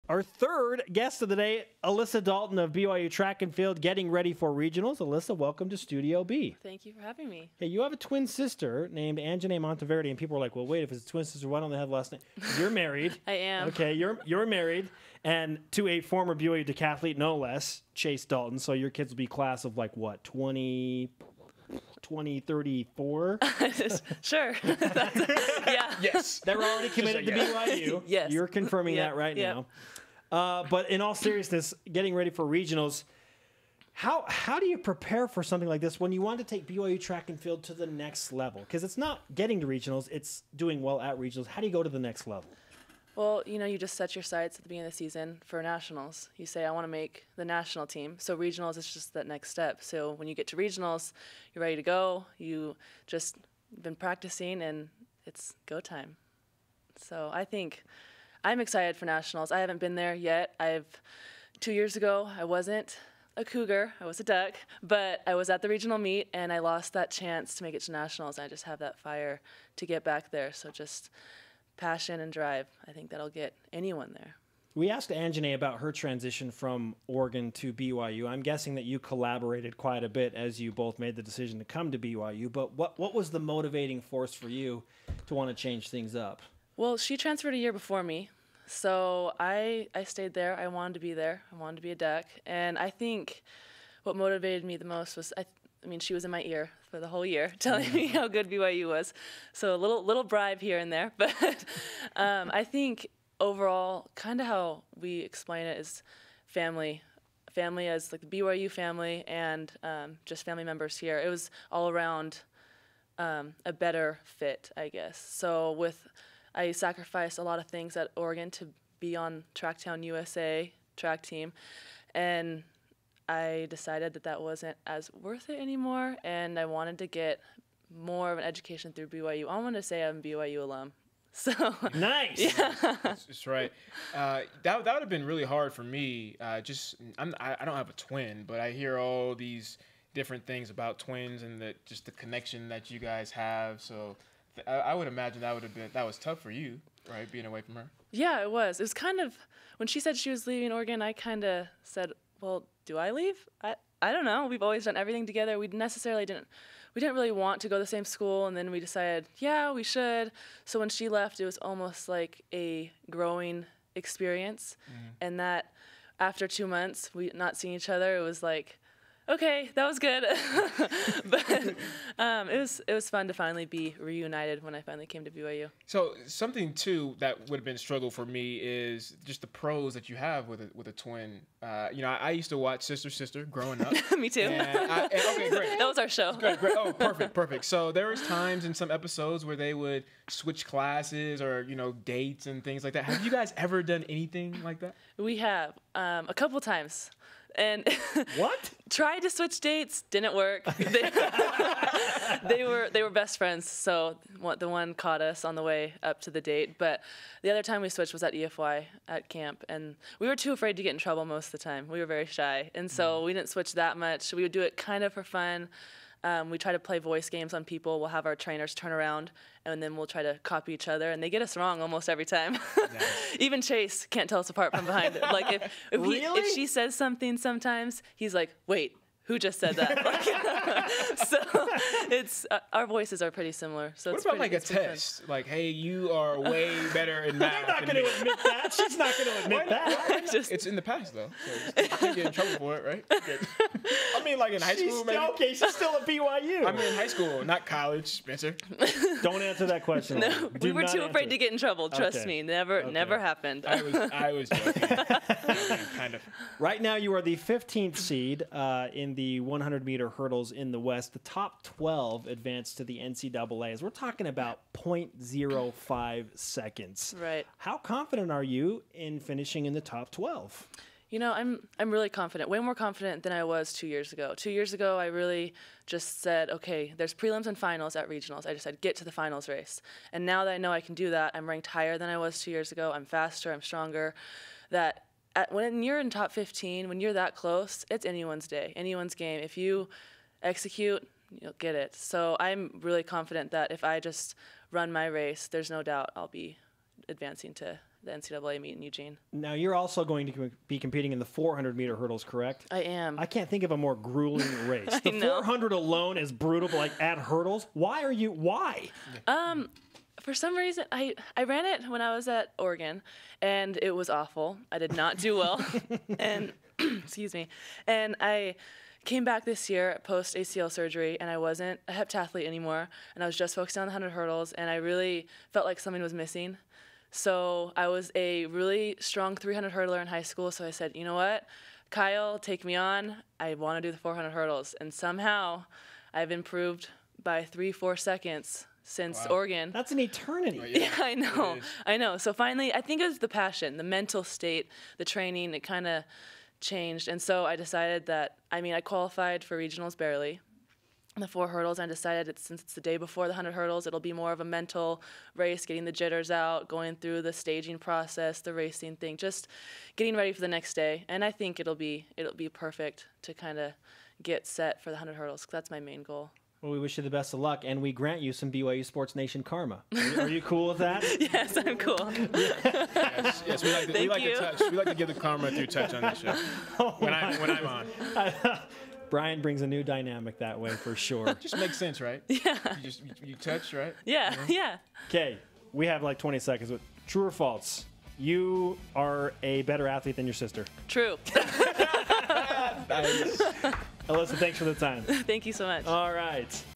Our third guest of the day, Alyssa Dalton of BYU Track and Field, getting ready for regionals. Alyssa, welcome to Studio B. Thank you for having me. Hey, you have a twin sister named Anjanae Monteverdi, and people are like, well, wait, if it's a twin sister, why don't they have the last name? You're married. I am. Okay, you're married, and to a former BYU decathlete, no less, Chase Dalton. So your kids will be class of like, what, 2034? Sure. Yeah. Yes. They're already committed to BYU. Yes. You're confirming that right now. But in all seriousness, getting ready for regionals, how do you prepare for something like this when you want to take BYU Track and Field to the next level? Because it's not getting to regionals, it's doing well at regionals. How do you go to the next level? Well, you just set your sights at the beginning of the season for nationals. You say, I want to make the national team. So regionals is just that next step. So when you get to regionals, you're ready to go. You just been practicing, and it's go time. So I think I'm excited for nationals. I haven't been there yet. 2 years ago, I wasn't a cougar. I was a duck. But I was at the regional meet, and I lost that chance to make it to nationals. I just have that fire to get back there. So just passion and drive. I think that'll get anyone there. We asked Anjanae about her transition from Oregon to BYU. I'm guessing that you collaborated quite a bit as you both made the decision to come to BYU, but what was the motivating force for you to want to change things up? Well, she transferred a year before me, so I stayed there. I wanted to be there. I wanted to be a duck, and I think what motivated me the most was she was in my ear for the whole year telling me how good BYU was. So a little bribe here and there. But I think overall, kind of how we explain it is family. Family as like the BYU family and just family members here. It was all around a better fit, I guess. So I sacrificed a lot of things at Oregon to be on Tracktown USA track team. And I decided that wasn't as worth it anymore, and I wanted to get more of an education through BYU. I want to say I'm a BYU alum. So nice. Yeah. That's right. That would have been really hard for me. I don't have a twin, but I hear all these different things about twins and just the connection that you guys have. So I would imagine that was tough for you, right, being away from her. Yeah, it was. It was kind of when she said she was leaving Oregon. I kind of said, well, do I leave? I don't know. We've always done everything together. We didn't really want to go to the same school, and then we decided, yeah, we should. So when she left, it was almost like a growing experience, and that after 2 months, we not seeing each other, it was like, okay, that was good. But it was fun to finally be reunited when I finally came to BYU. So something too that would have been a struggle for me is just the pros that you have with a twin. I used to watch Sister growing up. Me too. Okay, great. That was our show. Great. Oh, perfect. So there was times in some episodes where they would switch classes or dates and things like that. Have you guys ever done anything like that? We have a couple times. And what? Tried to switch dates, didn't work. They were best friends, so the one caught us on the way up to the date. But the other time we switched was at EFY at camp, and we were too afraid to get in trouble most of the time. We were very shy, and so we didn't switch that much. We would do it kind of for fun. We try to play voice games on people. We'll have our trainers turn around, and then we'll try to copy each other. And they get us wrong almost every time. Nice. Even Chase can't tell us apart from behind it. Like if she says something sometimes, he's like, wait, who just said that? So it's our voices are pretty similar. So what about like a test? Like, hey, you are way better in math. They're not going to admit that. She's not going to admit that. It's in the past though. So you can't get in trouble for it, right? I mean, like in high school, maybe. Okay, she's still at BYU. I mean, in high school, not college, Spencer. Don't answer that question. No, we were too afraid to get in trouble. Trust me, never happened. I was joking. Kind of. Right now, you are the 15th seed in the 100-meter hurdles in the West. The top 12 advanced to the NCAAs. We're talking about 0.05 seconds. Right. How confident are you in finishing in the top 12? I'm really confident, way more confident than I was 2 years ago. 2 years ago, I really just said, okay, there's prelims and finals at regionals. I just said, get to the finals race. And now that I know I can do that, I'm ranked higher than I was 2 years ago. I'm faster, I'm stronger. When you're in top 15, when you're that close, it's anyone's day, anyone's game. If you execute, you'll get it. So I'm really confident that if I just run my race, there's no doubt I'll be advancing to the NCAA meet in Eugene. Now, you're also going to be competing in the 400-meter hurdles, correct? I am. I can't think of a more grueling race. The know. 400 alone is brutal, but like at hurdles, why? For some reason, I ran it when I was at Oregon, and it was awful. I did not do well, and excuse me. And I came back this year post ACL surgery, and I wasn't a heptathlete anymore, and I was just focusing on the 100 hurdles, and I really felt like something was missing. So I was a really strong 300 hurdler in high school, so I said, you know what, Kyle, take me on. I want to do the 400 hurdles, and somehow I've improved by 3-4 seconds since Oregon. That's an eternity. Yeah, I know. So finally, I think it was the passion, the mental state, the training, it kind of changed. And so I decided that, I qualified for regionals barely, the 4 hurdles. I decided since it's the day before the 100 hurdles, it'll be more of a mental race, getting the jitters out, going through the staging process, the racing thing, just getting ready for the next day. And I think it'll be perfect to kind of get set for the 100 hurdles, 'cause that's my main goal. Well, we wish you the best of luck, and we grant you some BYU Sports Nation karma. Are you cool with that? Yes, I'm cool. Yes, we like to give the karma through touch on this show. When I'm on. Brian brings a new dynamic that way for sure. Just makes sense, right? Yeah. You touch, right? Yeah, yeah. Okay, we have like 20 seconds. True or false? You are a better athlete than your sister. True. Nice. Alyssa, thanks for the time. Thank you so much. All right.